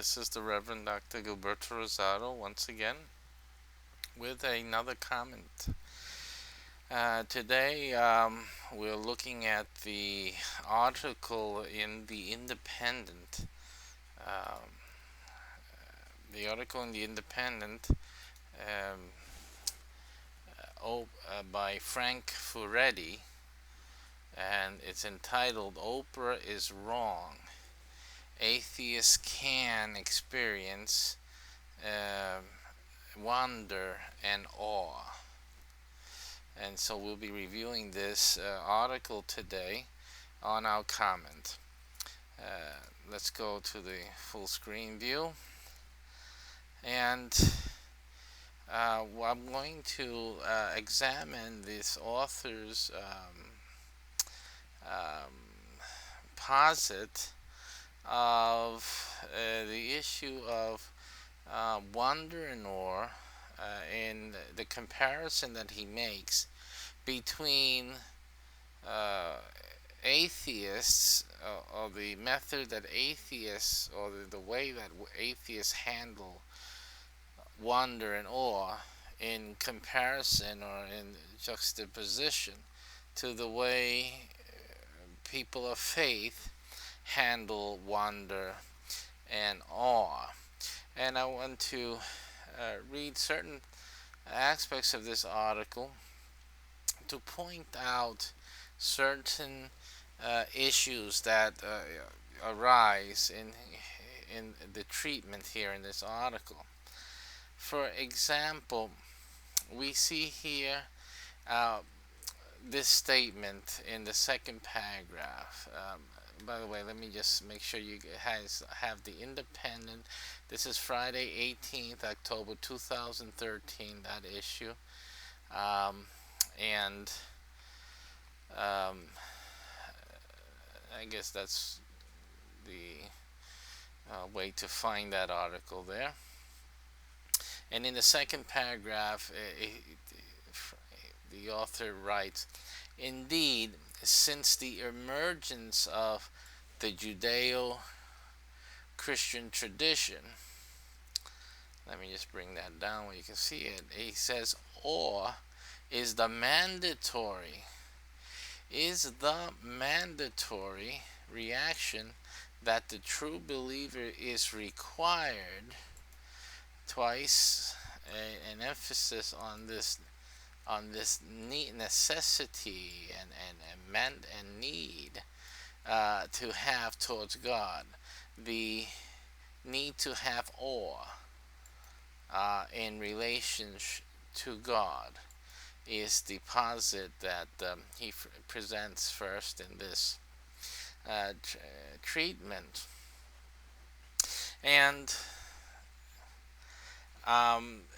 This is the Reverend Dr. Gilberto Rosado once again with another comment. Today we're looking at the article in The Independent. Um, the article in The Independent by Frank Furetti, and it's entitled Oprah is Wrong. Atheists can experience uh, wonder and awe. And so we'll be reviewing this article today on our comment. Let's go to the full screen view. And I'm going to examine this author's posit of the issue of wonder and awe in the comparison that he makes between uh, atheists, or the method that atheists, or the way that atheists handle wonder and awe in comparison or in juxtaposition to the way people of faith handle wonder and awe. And I want to read certain aspects of this article to point out certain issues that arise in the treatment here in this article. For example, we see here this statement in the second paragraph. By the way, let me just make sure you guys have The Independent. This is Friday, 18th October 2013, that issue. And I guess that's the way to find that article there. And in the second paragraph, the author writes, "Indeed, since the emergence of the Judeo-Christian tradition," let me just bring that down where you can see it. He says, "Awe is the mandatory reaction that the true believer is required," twice an emphasis on this necessity and need to have towards God, the need to have awe in relation to God, is the posit that he presents first in this treatment. And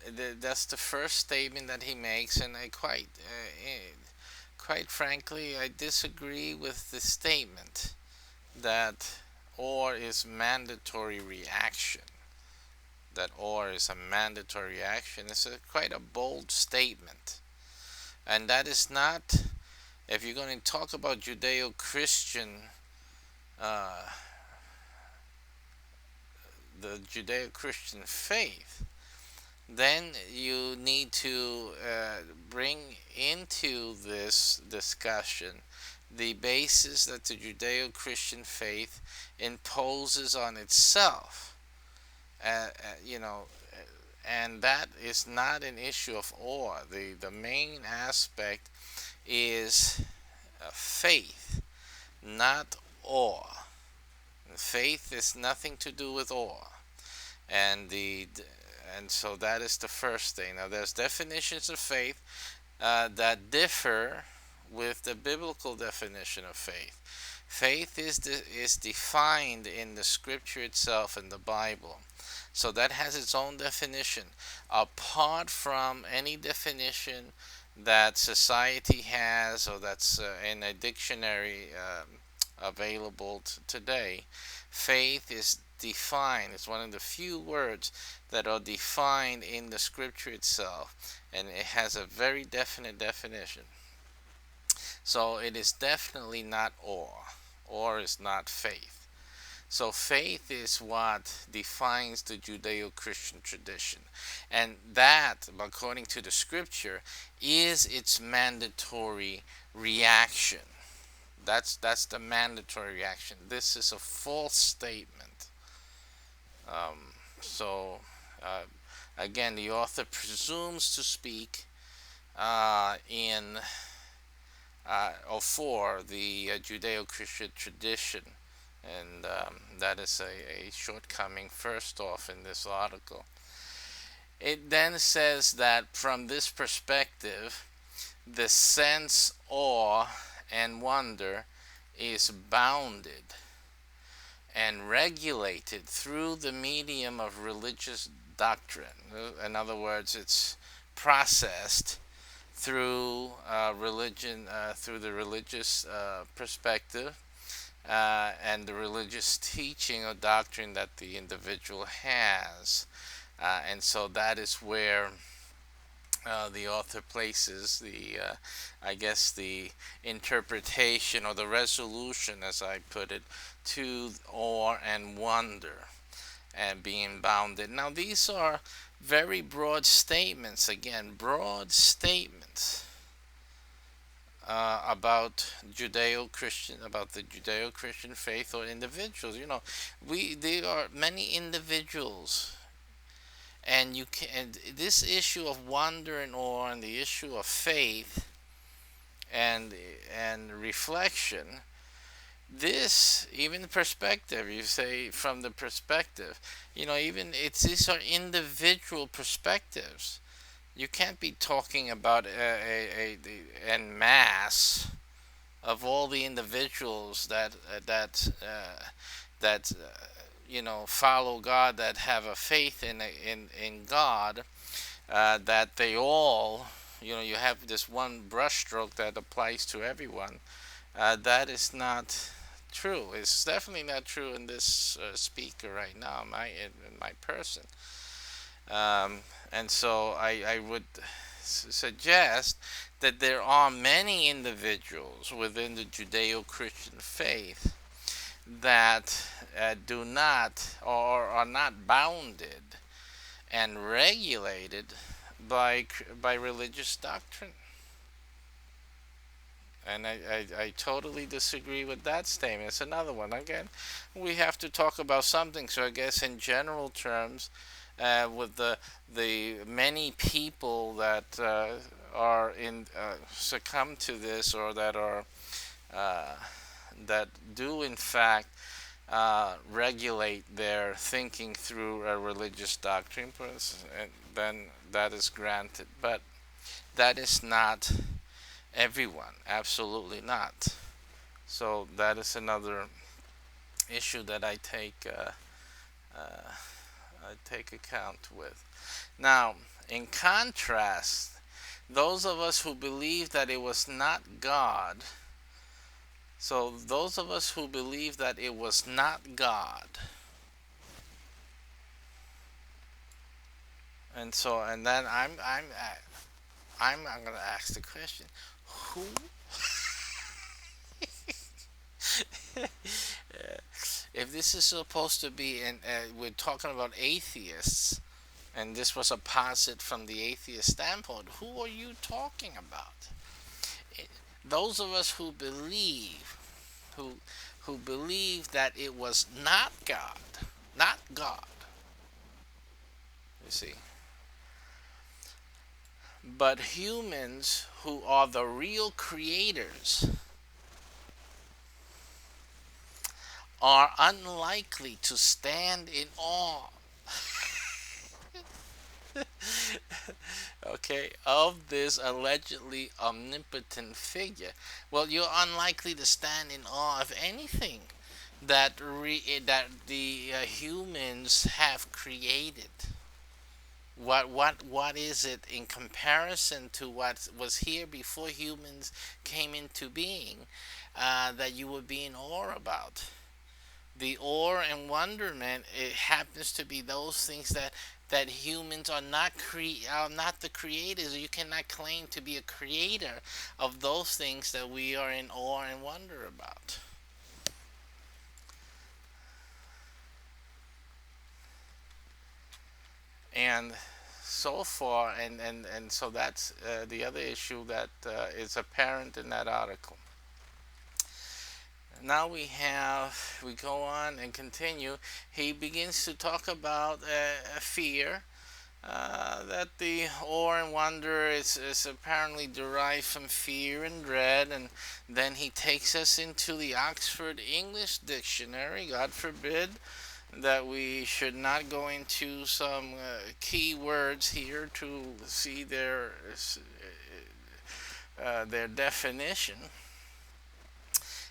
that's the first statement that he makes, and quite frankly, I disagree with the statement that awe is mandatory reaction. That awe is a mandatory reaction. It's quite a bold statement, and that is not. If you're going to talk about Judeo-Christian, the Judeo-Christian faith, then you need to bring into this discussion the basis that the Judeo-Christian faith imposes on itself. You know, and that is not an issue of awe. The main aspect is faith, not awe. Faith is nothing to do with awe, and so that is the first thing. Now, there's definitions of faith that differ with the biblical definition of faith. Faith is defined in the scripture itself, in the Bible. So that has its own definition, apart from any definition that society has, or that's in a dictionary available today. Faith is defined. It's one of the few words that are defined in the scripture itself, and it has a very definite definition. So it is definitely not awe. Awe is not faith. So faith is what defines the Judeo-Christian tradition. And that, according to the scripture, is its mandatory reaction. That's the mandatory reaction. This is a false statement. So uh, again, the author presumes to speak in or for the Judeo-Christian tradition, and that is a shortcoming first off in this article. It then says that from this perspective, the sense, awe, and wonder is bounded and regulated through the medium of religious doctrine. In other words, it's processed through religion, through the religious perspective and the religious teaching or doctrine that the individual has. And so that is where the author places the, I guess, the interpretation or the resolution, as I put it, to awe and wonder and being bounded. Now, these are very broad statements, again, broad statements about Judeo-Christian, about the Judeo-Christian faith or individuals. You know, there are many individuals, and you can. And this issue of wonder and awe, and the issue of faith and reflection. This, even the perspective, you say from the perspective, you know, even these are individual perspectives. You can't be talking about en masse of all the individuals that you know, follow God, that have a faith in God, that they all, you know, you have this one brushstroke that applies to everyone. That is not true. It's definitely not true in this speaker right now, in my person. And so I would suggest that there are many individuals within the Judeo-Christian faith that do not or are not bounded and regulated by religious doctrine. And I totally disagree with that statement. It's another one. Again, we have to talk about something. So I guess in general terms, with the many people that are in succumb to this, or that are uh, that do in fact regulate their thinking through a religious doctrine, then that is granted. But that is not everyone, absolutely not. So that is another issue that I take account with. Now, in contrast, those of us who believe that it was not God, so those of us who believe that it was not God, and so, and then I'm going to ask the question: who? If this is supposed to be, and we're talking about atheists, and this was a posit from the atheist standpoint, who are you talking about? Those of us who believe, who who believe that it was not God, not God. You see, but humans who are the real creators are unlikely to stand in awe, okay, of this allegedly omnipotent figure. Well, you're unlikely to stand in awe of anything that the humans have created. What is it in comparison to what was here before humans came into being, that you would be in awe about? The awe and wonderment, it happens to be those things that humans are not the creators. You cannot claim to be a creator of those things that we are in awe and wonder about. and so far, and so that's the other issue that is apparent in that article. Now we go on and continue. He begins to talk about fear, that the awe and wonder is apparently derived from fear and dread, and then he takes us into the Oxford English Dictionary. God forbid that we should not go into some key words here to see their definition,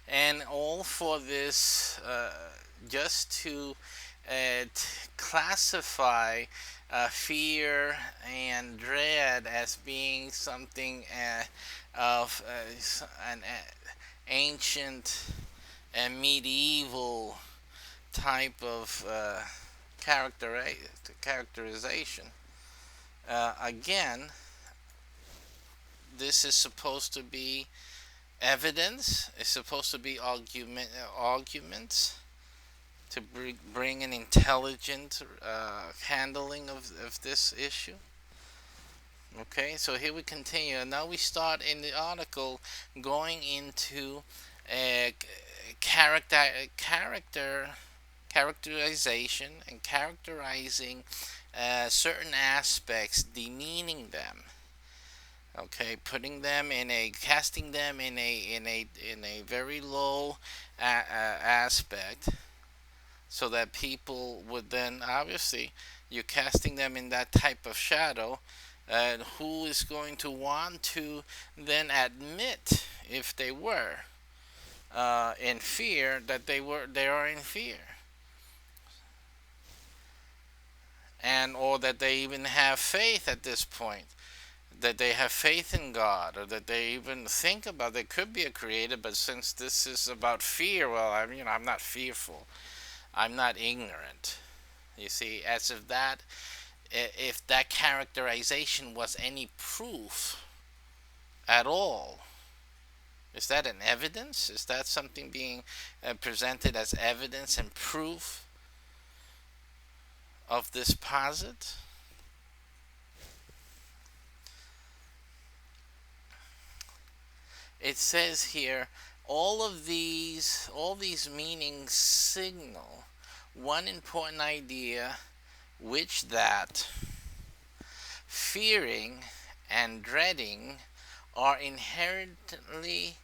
and all for this just to classify fear and dread as being something of an ancient and medieval type of characterization. Again, this is supposed to be evidence. It's supposed to be arguments to bring an intelligent handling of this issue. Okay, so here we continue. Now we start in the article going into a characterization and characterizing certain aspects, demeaning them. Okay, putting them in a, casting them in a very low aspect, so that people would then, obviously, you're casting them in that type of shadow, and who is going to want to then admit, if they were in fear, that they are in fear, and or that they even have faith at this point, that they have faith in God, or that they even think about there could be a creator. But since this is about fear, well, I'm not fearful, I'm not ignorant. You see, as if that characterization was any proof at all. Is that an evidence? Is that something being presented as evidence and proof of this posit? It says here, all these meanings signal one important idea, which that fearing and dreading are inherently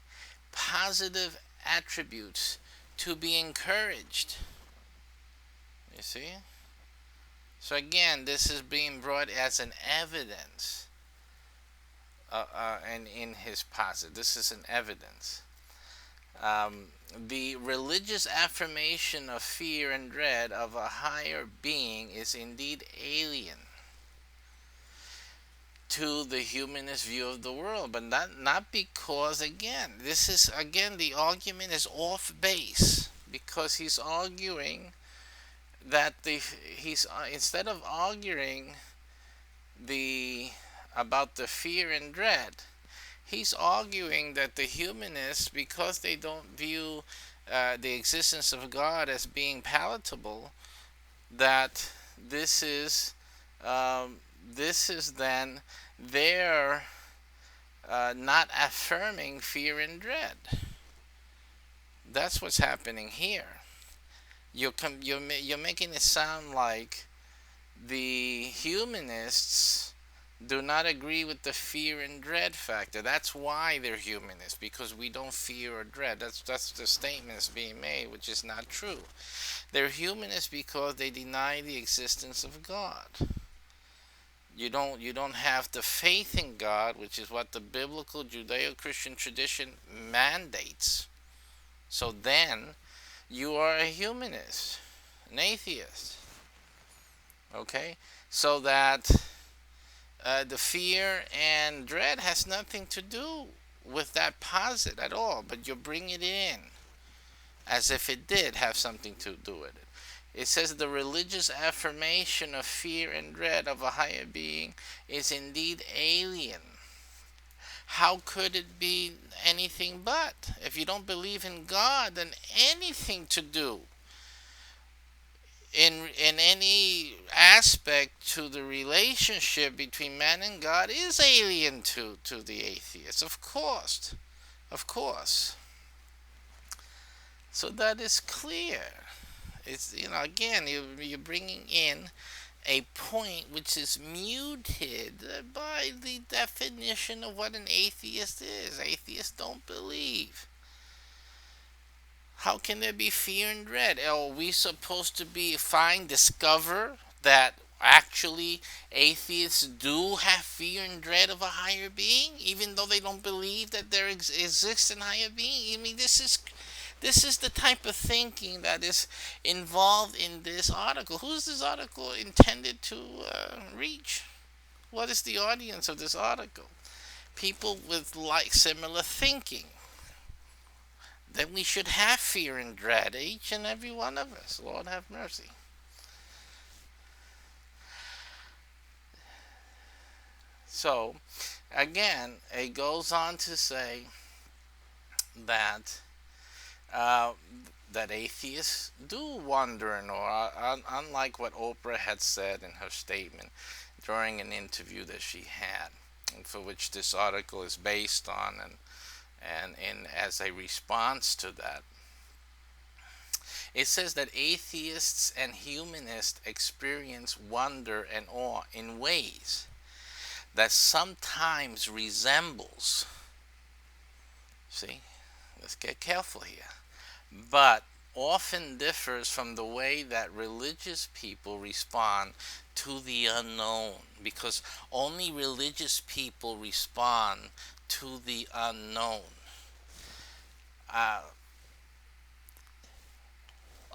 positive attributes to be encouraged. You see? So again, this is being brought as an evidence, and in his posit, this is an evidence. The religious affirmation of fear and dread of a higher being is indeed alien to the humanist view of the world, but not because, again, this is, again, the argument is off base, because he's arguing that he's instead of arguing about the fear and dread, he's arguing that the humanists, because they don't view the existence of God as being palatable, that this is then they're not affirming fear and dread. That's what's happening here. You're making it sound like the humanists do not agree with the fear and dread factor. That's why they're humanists, because we don't fear or dread. That's the statement that's being made, which is not true. They're humanists because they deny the existence of God. You don't have the faith in God, which is what the biblical Judeo-Christian tradition mandates. So then you are a humanist, an atheist. Okay? So that the fear and dread has nothing to do with that posit at all, but you bring it in as if it did have something to do with it. It says the religious affirmation of fear and dread of a higher being is indeed alien. How could it be anything but? If you don't believe in God, then anything to do in any aspect to the relationship between man and God is alien to the atheist, of course. Of course. So that is clear. It's, again, you're bringing in a point which is muted by the definition of what an atheist is. Atheists don't believe. How can there be fear and dread? Are we supposed to discover that actually atheists do have fear and dread of a higher being, even though they don't believe that there exists a higher being? I mean, this is the type of thinking that is involved in this article. Who's this article intended to reach? What is the audience of this article? People with similar thinking. Then we should have fear and dread, each and every one of us. Lord have mercy. So, again, it goes on to say that uh, that atheists do wonder and awe, unlike what Oprah had said in her statement during an interview that she had, for which this article is based on, and as a response to that. It says that atheists and humanists experience wonder and awe in ways that sometimes resembles, see, let's get careful here, but often differs from the way that religious people respond to the unknown, because only religious people respond to the unknown.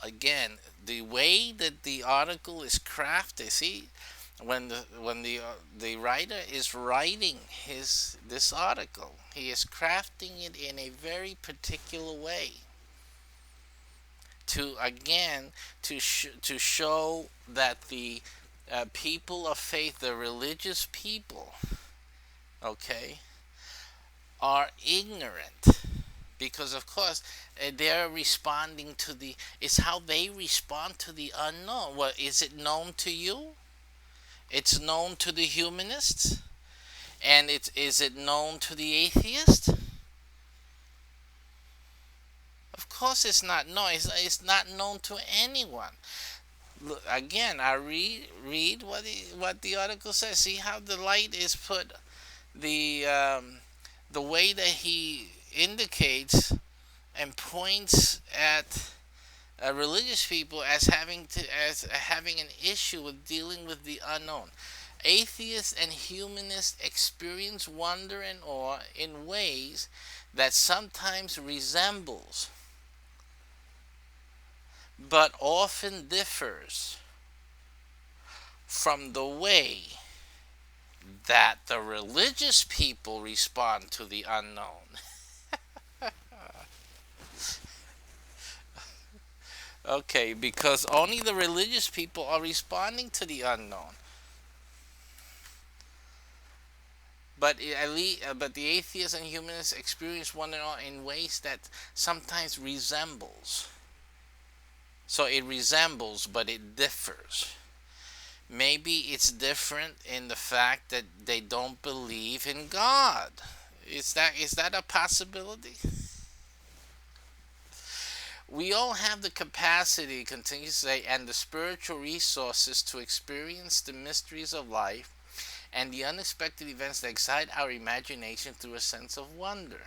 Again, the way that the article is crafted, see, when the writer is writing this article, he is crafting it in a very particular way to, again, to show that the people of faith, the religious people, okay, are ignorant, because of course they're responding to it's how they respond to the unknown. Well, is it known to you? It's known to the humanists, and is it known to the atheist? Of course it's not. No, it's not known to anyone. Look, again, I read what the article says. See how the light is put, the way that he indicates and points at religious people as having an issue with dealing with the unknown. Atheists and humanists experience wonder and awe in ways that sometimes resembles, but often differs from the way that the religious people respond to the unknown. Okay, because only the religious people are responding to the unknown. But but the atheists and humanists experience one another in ways that sometimes resembles. So it resembles, but it differs. Maybe it's different in the fact that they don't believe in God. Is that a possibility? We all have the capacity, continues to say, and the spiritual resources to experience the mysteries of life and the unexpected events that excite our imagination through a sense of wonder.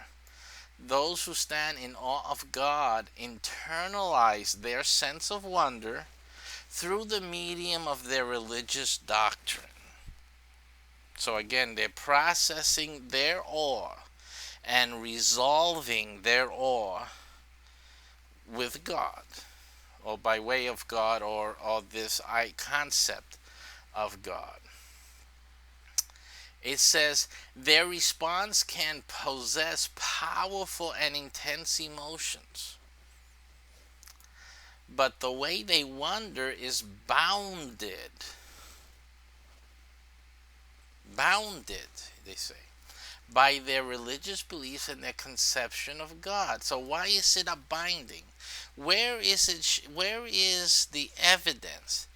Those who stand in awe of God internalize their sense of wonder through the medium of their religious doctrine. So again, they're processing their awe and resolving their awe with God, or by way of God, or this concept of God. It says their response can possess powerful and intense emotions, but the way they wonder is bounded, they say, by their religious beliefs and their conception of God. So why is it a binding? Where is it? Where is the evidence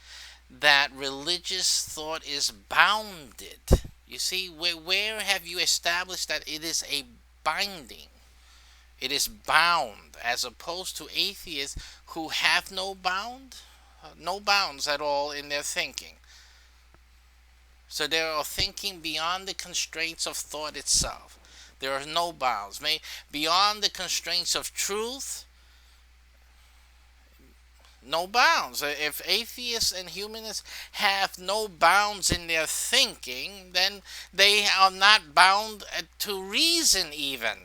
that religious thought is bounded? You see, where have you established that it is a binding? It is bound, as opposed to atheists who have no bounds at all in their thinking. So they are thinking beyond the constraints of thought itself. There are no bounds. Beyond the constraints of truth, no bounds. If atheists and humanists have no bounds in their thinking, then they are not bound to reason even.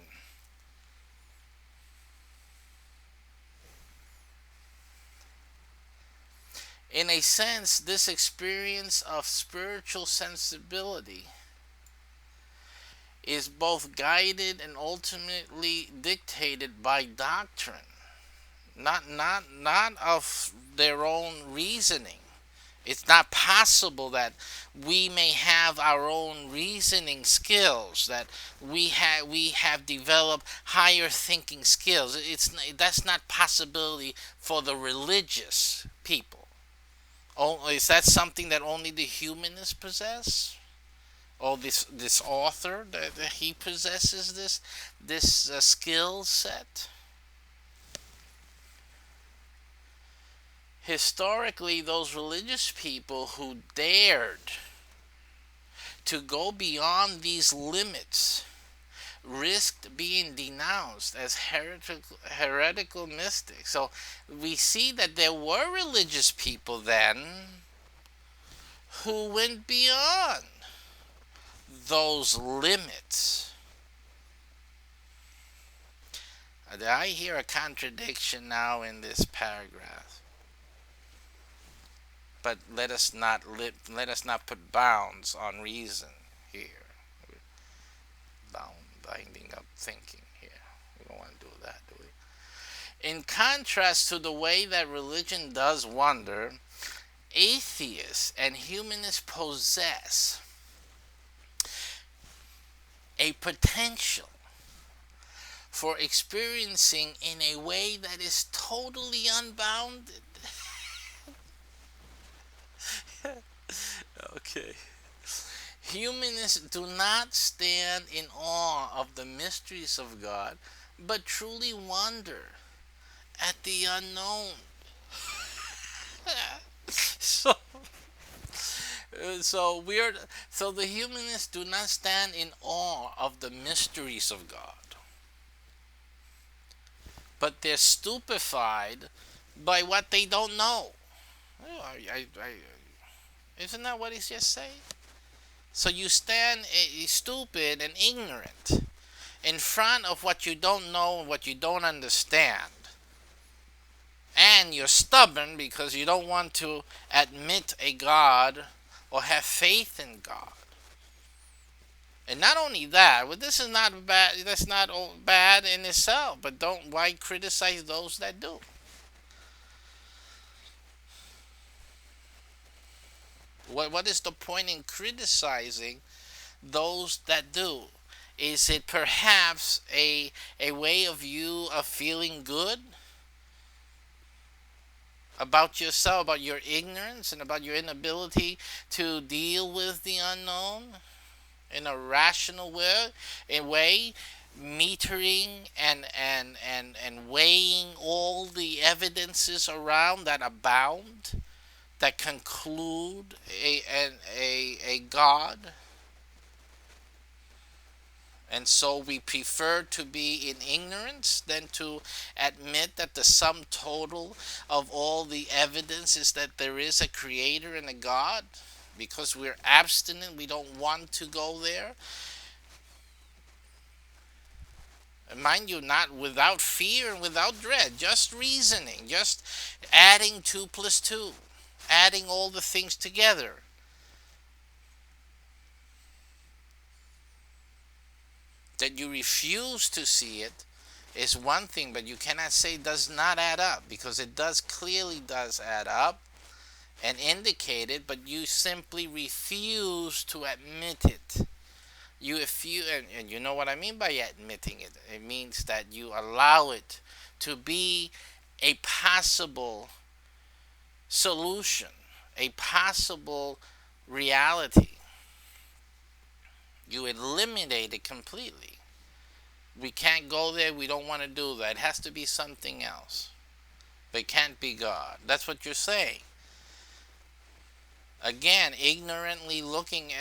In a sense, this experience of spiritual sensibility is both guided and ultimately dictated by doctrine, not of their own reasoning. It's not possible that we may have our own reasoning skills, that we have developed higher thinking skills. That's not possibility for the religious people. Oh, is that something that only the humanists possess? Or this author, that he possesses this skill set? Historically, those religious people who dared to go beyond these limits risked being denounced as heretical mystics. So we see that there were religious people then who went beyond those limits. I hear a contradiction now in this paragraph. But let us not put bounds on reason here. Binding up thinking here. We don't want to do that, do we? In contrast to the way that religion does wonder, atheists and humanists possess a potential for experiencing in a way that is totally unbounded. Okay. Humanists do not stand in awe of the mysteries of God, but truly wonder at the unknown. so, so the humanists do not stand in awe of the mysteries of God, but they're stupefied by what they don't know. Isn't that what he's just saying? So you stand stupid and ignorant in front of what you don't know and what you don't understand. And you're stubborn because you don't want to admit a God or have faith in God. And not only that, well, this is not bad. That's not bad in itself. But why criticize those that do? What is the point in criticizing those that do? Is it perhaps a way of you of feeling good about yourself, about your ignorance, and about your inability to deal with the unknown in a rational way, metering and weighing all the evidences around that abound, that conclude a God? And so we prefer to be in ignorance than to admit that the sum total of all the evidence is that there is a creator and a God. Because we're abstinent, we don't want to go there. And mind you, not without fear and without dread, just reasoning, just adding 2 plus 2, adding all the things together. That you refuse to see it is one thing, but you cannot say it does not add up, because it clearly does add up and indicate it, but you simply refuse to admit it. If you and you know what I mean by admitting it. It means that you allow it to be a possible solution, a possible reality. You eliminate it completely. We can't go there. We don't want to do that. It has to be something else. They can't be God. That's what you're saying. Again, ignorantly looking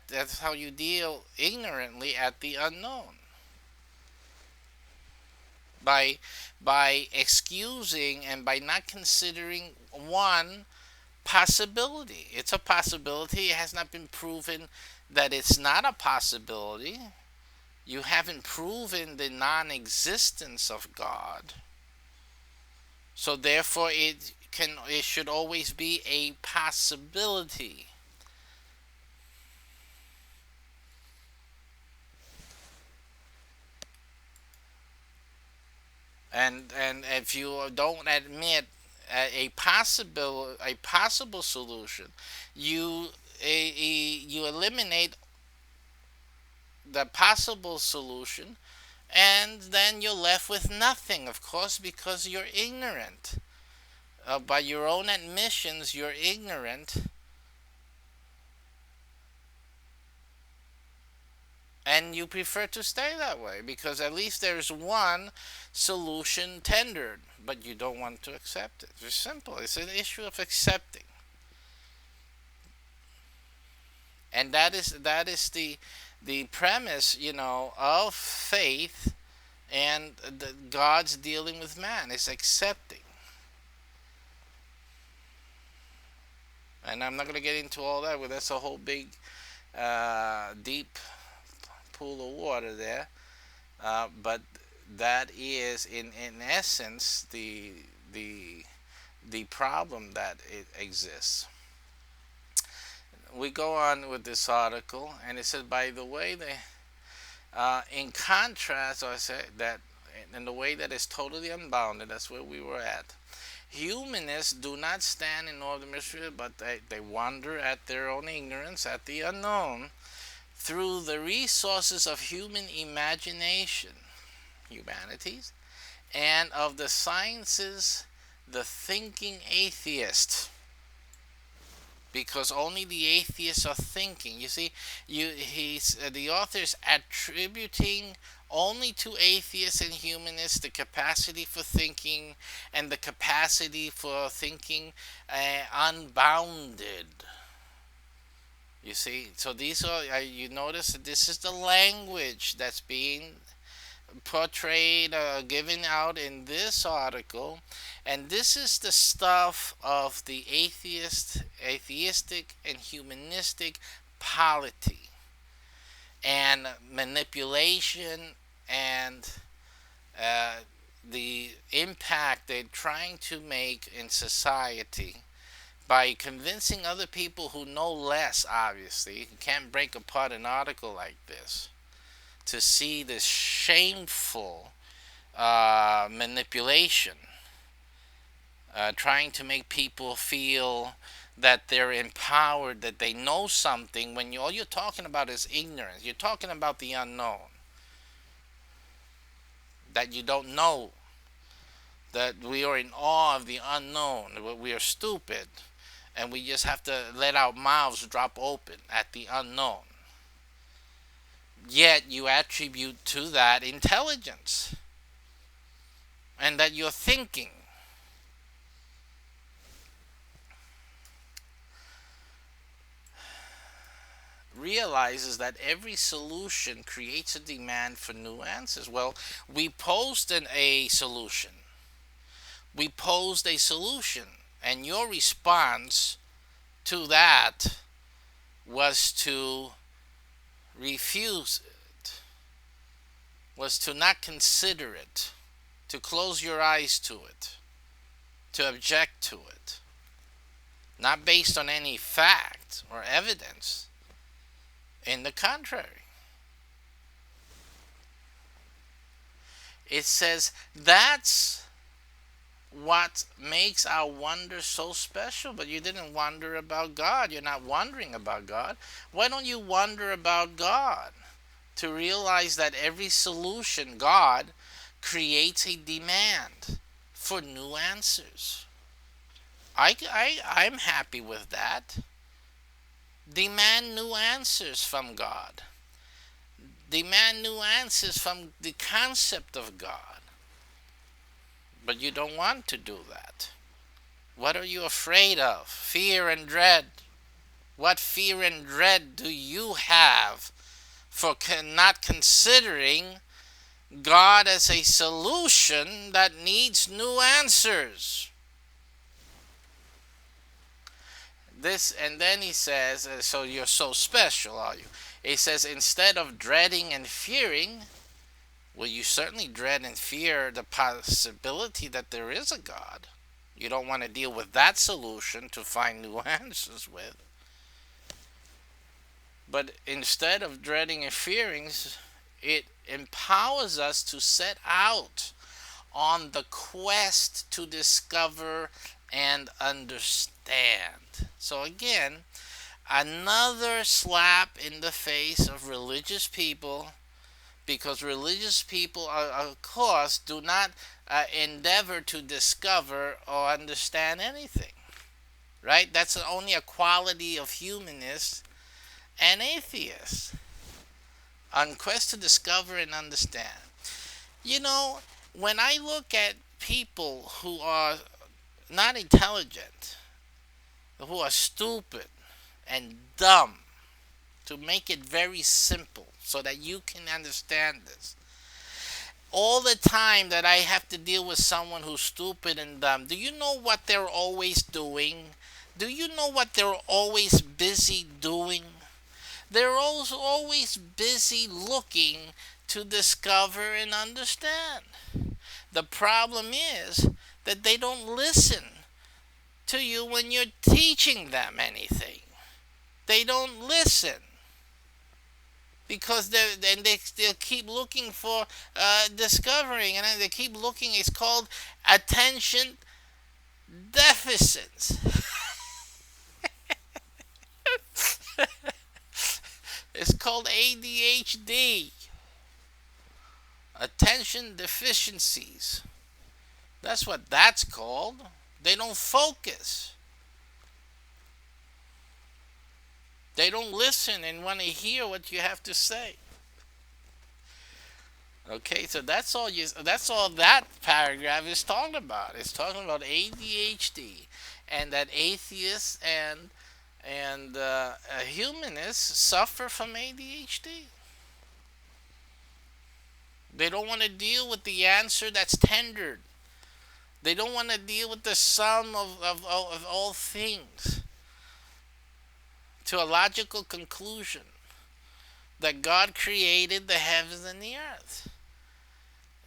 that's how you deal ignorantly at the unknown. By excusing and by not considering one possibility. It's a possibility. It has not been proven that it's not a possibility. You haven't proven the non-existence of God. So therefore it should always be a possibility. And if you don't admit a possible solution, you you eliminate the possible solution, and then you're left with nothing, of course, because you're ignorant. By your own admissions, you're ignorant, and you prefer to stay that way because at least there's one solution tendered, but you don't want to accept it. It's simple. It's an issue of accepting, and that is the premise, of faith and God's dealing with man is accepting. And I'm not going to get into all that, but that's a whole big, deep pool of water there. But that is, in essence, the the problem that it exists. We go on with this article, and it says, by the way, in contrast, or I say that in the way that is totally unbounded, that's where we were at. Humanists do not stand in awe of the mystery, but they wonder at their own ignorance, at the unknown, through the resources of human imagination, humanities, and of the sciences, the thinking atheist. Because only the atheists are thinking. You see, the author's attributing only to atheists and humanists the capacity for thinking and the capacity for thinking unbounded. You see, so these are, you notice that this is the language that's being portrayed, given out in this article, and this is the stuff of the atheistic and humanistic polity and manipulation and the impact they're trying to make in society by convincing other people who know less, obviously, can't break apart an article like this, to see this shameful manipulation, trying to make people feel that they're empowered, that they know something, when all you're talking about is ignorance. You're talking about the unknown, that you don't know, that we are in awe of the unknown, we are stupid, and we just have to let our mouths drop open at the unknown. Yet you attribute to that intelligence and that you're thinking. Realizes that every solution creates a demand for new answers. Well, we posed a solution. We posed a solution, and your response to that was to refuse it, was to not consider it, to close your eyes to it, to object to it, not based on any fact or evidence. In the contrary, it says that's what makes our wonder so special. But you didn't wonder about God. You're not wondering about God. Why don't you wonder about God? to realize that every solution, God creates a demand for new answers. I'm happy with that. Demand new answers from God. Demand new answers from the concept of God. But you don't want to do that. What are you afraid of? Fear and dread. What fear and dread do you have for not considering God as a solution that needs new answers? This, and then he says, so you're so special, are you? He says, instead of dreading and fearing, well, you certainly dread and fear the possibility that there is a God. You don't want to deal with that solution to find new answers with. But instead of dreading and fearing, it empowers us to set out on the quest to discover and understand. So again, another slap in the face of religious people, because religious people, of course, do not endeavor to discover or understand anything. Right? That's only a quality of humanists and atheists, on quest to discover and understand. You know, when I look at people who are not intelligent, who are stupid and dumb, to make it very simple so that you can understand this, all the time that I have to deal with someone who's stupid and dumb, do you know what they're always doing? Do you know what they're always busy doing? They're also always busy looking to discover and understand. The problem is that they don't listen to you when you're teaching them anything. They don't listen because they'll keep looking for discovering, and they keep looking. It's called attention deficits. It's called ADHD, attention deficiencies. That's what that's called. They don't focus. They don't listen and want to hear what you have to say. Okay, so that's all that paragraph is talking about. It's talking about ADHD, and that atheists and humanists suffer from ADHD. They don't want to deal with the answer that's tendered. They don't want to deal with the sum of all things to a logical conclusion that God created the heavens and the earth.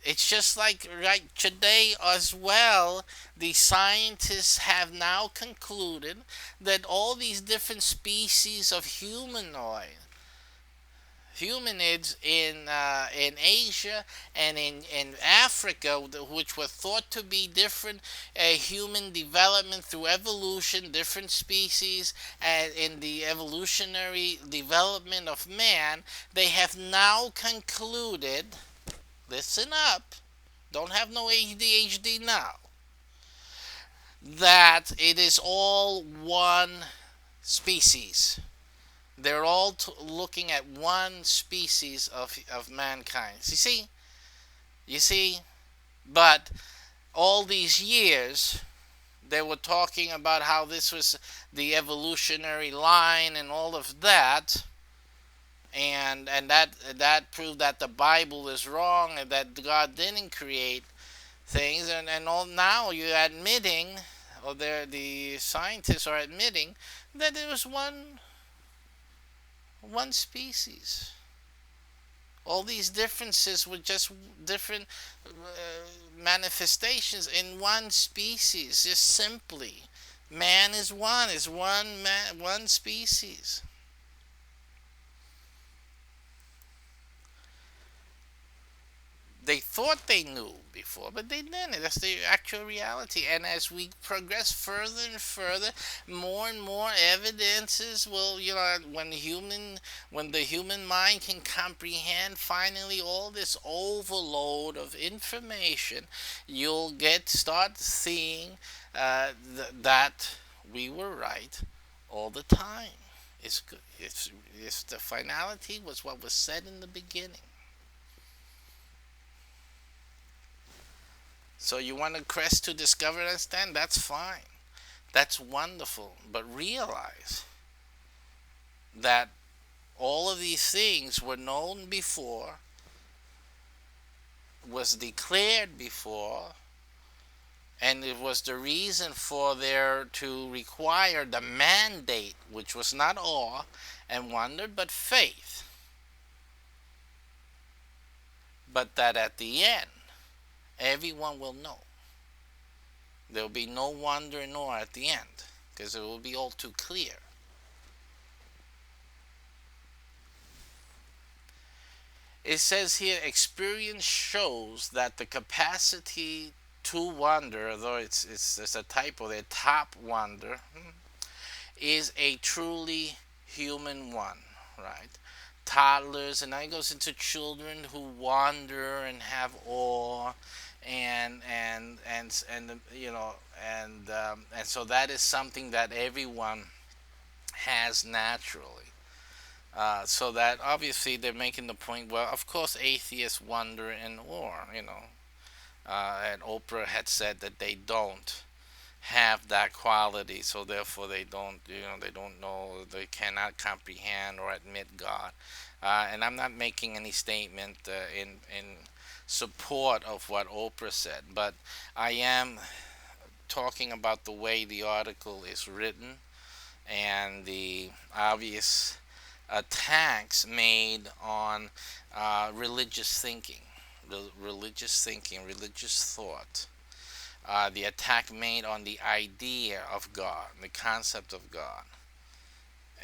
It's just like right today as well, the scientists have now concluded that all these different species of humanids in Asia and in Africa, which were thought to be different human development through evolution, different species in the evolutionary development of man, they have now concluded, listen up, don't have no ADHD now, that it is all one species. They're all looking at one species of mankind. You see, but all these years they were talking about how this was the evolutionary line and all of that, and that proved that the Bible is wrong and that God didn't create things, and all now you're admitting, or the scientists are admitting, that there was one species. All these differences were just different manifestations in one species. Just simply, man is one species. They thought they knew before, but they didn't. That's the actual reality. And as we progress further and further, more and more evidences will, when the human mind can comprehend finally all this overload of information, you'll start seeing that we were right all the time. It's good. It's the finality was what was said in the beginning. So you want to quest to discover and understand? That's fine. That's wonderful. But realize that all of these things were known before, was declared before, and it was the reason for there to require the mandate, which was not awe and wonder, but faith. But that at the end, everyone will know. There will be no wonder nor at the end, because it will be all too clear. It says here, experience shows that the capacity to wonder, although it's a typo there, top wonder, is a truly human one, right? Toddlers, and then it goes into children who wander and have awe, and and so that is something that everyone has naturally. So that obviously they're making the point. Well, of course, atheists wonder and awe. And Oprah had said that they don't have that quality, so therefore they don't know, they cannot comprehend or admit God. And I'm not making any statement in support of what Oprah said, but I am talking about the way the article is written and the obvious attacks made on religious thinking, religious thought. The attack made on the idea of God, the concept of God.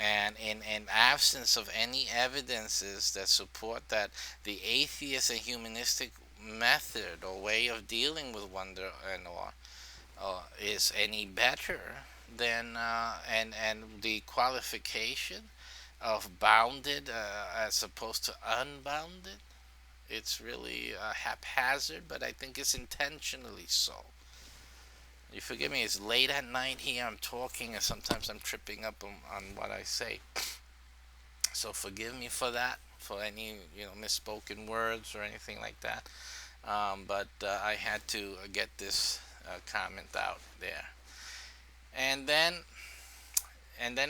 And in absence of any evidences that support that the atheist and humanistic method or way of dealing with wonder and awe is any better than and the qualification of bounded as opposed to unbounded, it's really haphazard, but I think it's intentionally so. You forgive me, it's late at night here, I'm talking, and sometimes I'm tripping up on what I say. So forgive me for that, for any misspoken words or anything like that. But I had to get this comment out there. And then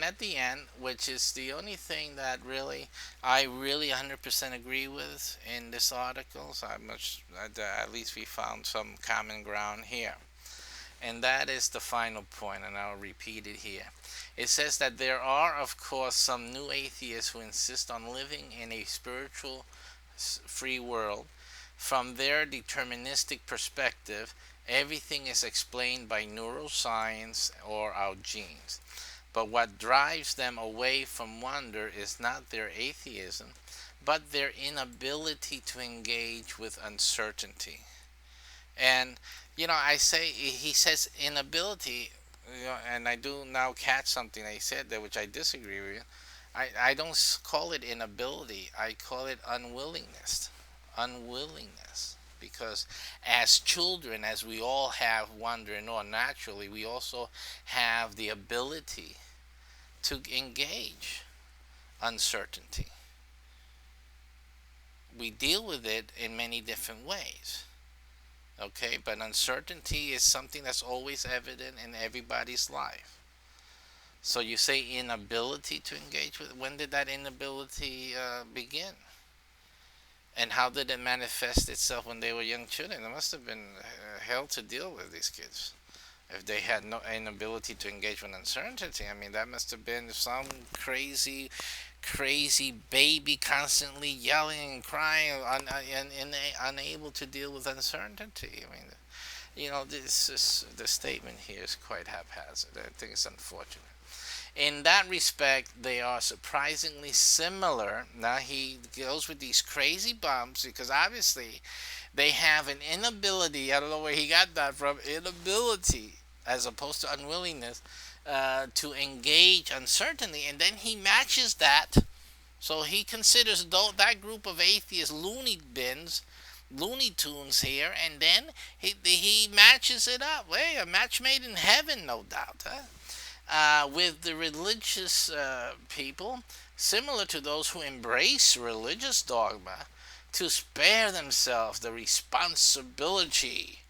at the end, which is the only thing that I really 100% agree with in this article, so at least we found some common ground here. And that is the final point, and I'll repeat it here. It says that there are, of course, some new atheists who insist on living in a spiritual, free world. From their deterministic perspective, everything is explained by neuroscience or our genes. But what drives them away from wonder is not their atheism, but their inability to engage with uncertainty. And he says inability, and I do now catch something that he said there, which I disagree with. I don't call it inability. I call it unwillingness. Unwillingness. Because as children, as we all have wonder and awe naturally, we also have the ability to engage uncertainty. We deal with it in many different ways. Okay, but uncertainty is something that's always evident in everybody's life. So you say inability to engage with, when did that inability begin? And how did it manifest itself when they were young children? It must have been hell to deal with these kids. If they had no inability to engage with uncertainty, I mean, that must have been some crazy baby constantly yelling and crying and unable to deal with uncertainty. I mean, the statement here is quite haphazard. I think it's unfortunate. In that respect, they are surprisingly similar. Now he goes with these crazy bumps because obviously They have an inability. I don't know where he got that from. Inability, as opposed to unwillingness, to engage uncertainly, and then he matches that. So he considers that group of atheists Looney Tunes here, and then he matches it up. Hey, a match made in heaven, no doubt. Huh? With the religious people, similar to those who embrace religious dogma, to spare themselves the responsibility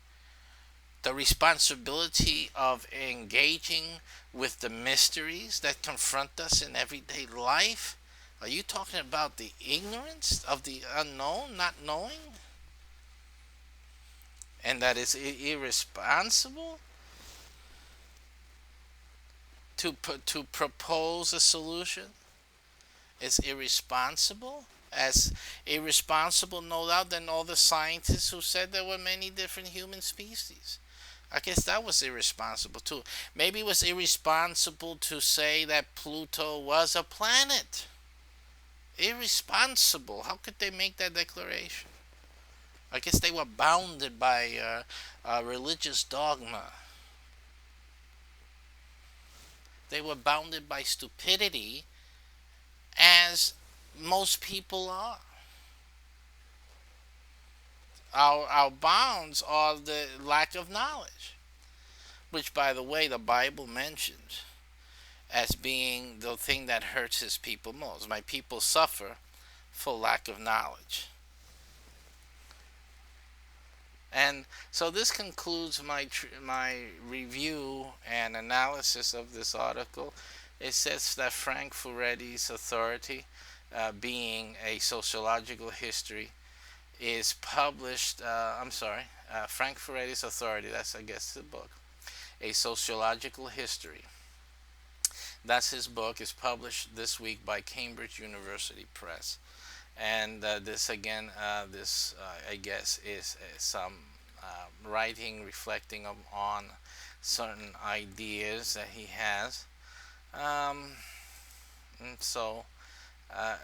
of engaging with the mysteries that confront us in everyday life. Are you talking about the ignorance of the unknown, not knowing, and that is irresponsible to propose a solution? Is irresponsible, as irresponsible, no doubt, than all the scientists who said there were many different human species. I guess that was irresponsible too. Maybe it was irresponsible to say that Pluto was a planet. Irresponsible. How could they make that declaration? I guess they were bounded by religious dogma. They were bounded by stupidity, as most people are. Our bounds are the lack of knowledge, which, by the way, the Bible mentions as being the thing that hurts his people most. My people suffer for lack of knowledge. And so this concludes my review and analysis of this article. It says that Frank Furetti's authority, being a sociological history, is published. I'm sorry, Frank Furetti's authority. That's, I guess, the book. A sociological history. That's his book. Is published this week by Cambridge University Press. And this again, I guess is some writing reflecting on certain ideas that he has. And so, uh,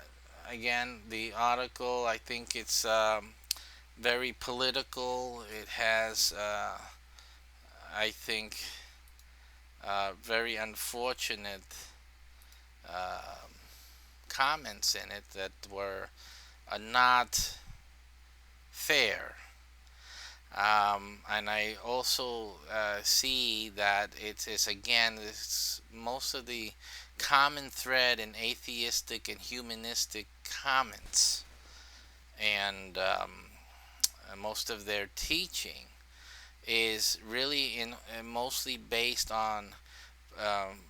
again, the article, I think it's very political. It has, I think, very unfortunate uh, comments in it that were not fair. And I also see that it is, again, it's most of the common thread in atheistic and humanistic comments, and most of their teaching is really mostly based on um,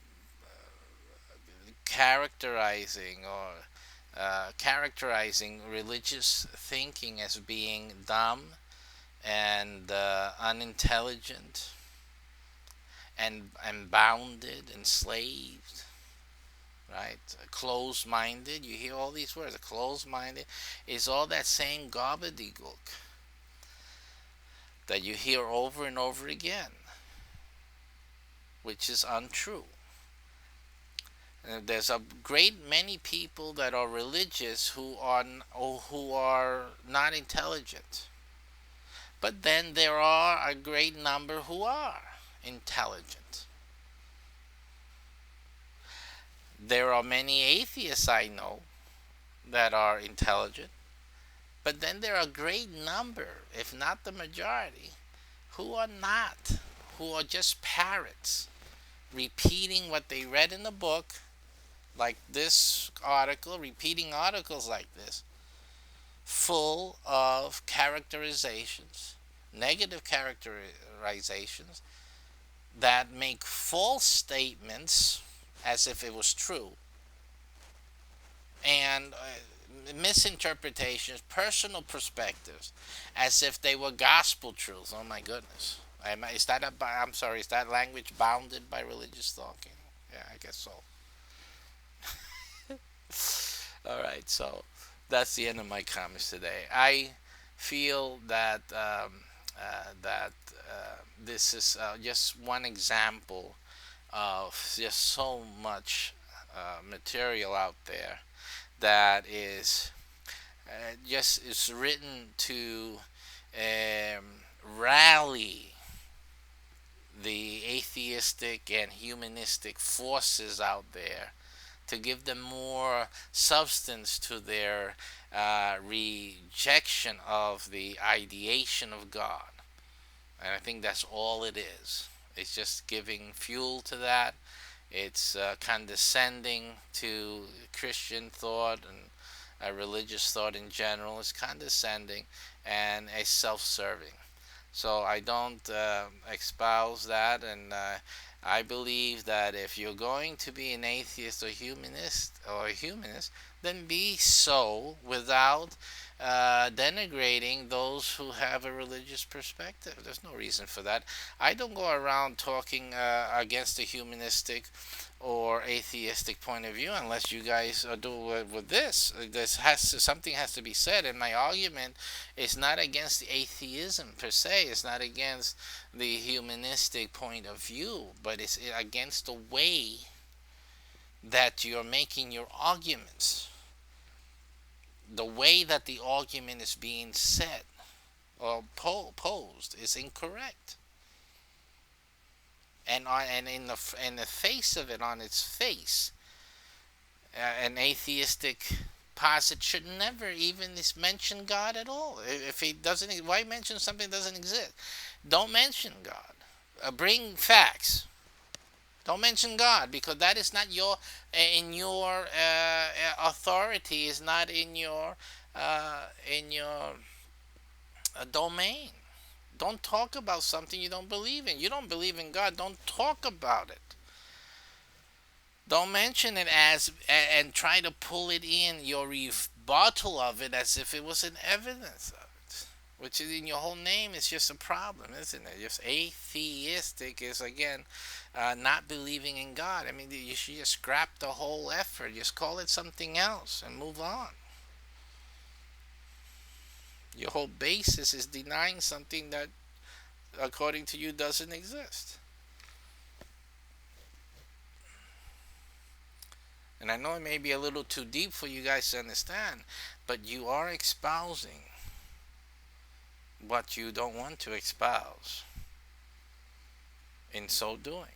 characterizing religious thinking as being dumb and unintelligent and bounded, enslaved, right? Closed-minded. You hear all these words. Closed-minded is all that same gobbledygook that you hear over and over again, which is untrue. There's a great many people that are religious who are not intelligent. But then there are a great number who are intelligent. There are many atheists I know that are intelligent. But then there are a great number, if not the majority, who are not, who are just parrots, repeating what they read in the book, like this article, repeating articles like this, full of characterizations, negative characterizations that make false statements as if it was true, and misinterpretations, personal perspectives, as if they were gospel truths. Oh my goodness! I'm sorry. Is that language bounded by religious talking? Yeah, I guess so. All right, so that's the end of my comments today. I feel that this is just one example of just so much material out there that is just is written to um, rally the atheistic and humanistic forces out there, to give them more substance to their rejection of the ideation of God. And I think that's all it is. It's just giving fuel to that. It's condescending to Christian thought and religious thought in general. It's condescending and a self-serving. So I don't espouse that, and I believe that if you're going to be an atheist or a humanist, then be so without denigrating those who have a religious perspective. There's no reason for that. I don't go around talking against the humanistic or atheistic point of view unless you guys do it with this. Something has to be said, and my argument is not against the atheism per se. It's not against the humanistic point of view, but it's against the way that you're making your arguments. The way that the argument is being said or posed is incorrect. And in the face of it, on its face, an atheistic posit should never even mention God at all. If he doesn't, why mention something that doesn't exist? Don't mention God. Bring facts. Don't mention God, because that is not in your authority. Is not in your domain. Don't talk about something you don't believe in. You don't believe in God. Don't talk about it. Don't mention it and try to pull it in your rebuttal of it as if it was an evidence of it, which is in your whole name is just a problem, isn't it? Just atheistic is again not believing in God. I mean, you should just scrap the whole effort. Just call it something else and move on. Your whole basis is denying something that, according to you, doesn't exist. And I know it may be a little too deep for you guys to understand, but you are espousing what you don't want to espouse in so doing.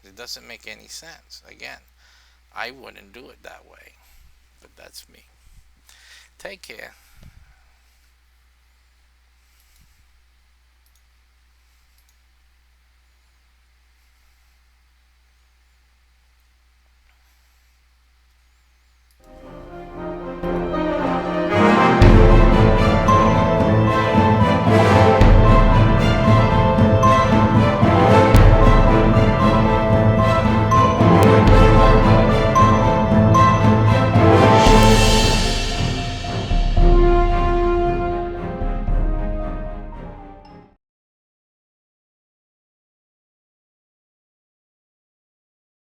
It doesn't make any sense. Again, I wouldn't do it that way, but that's me. Take care.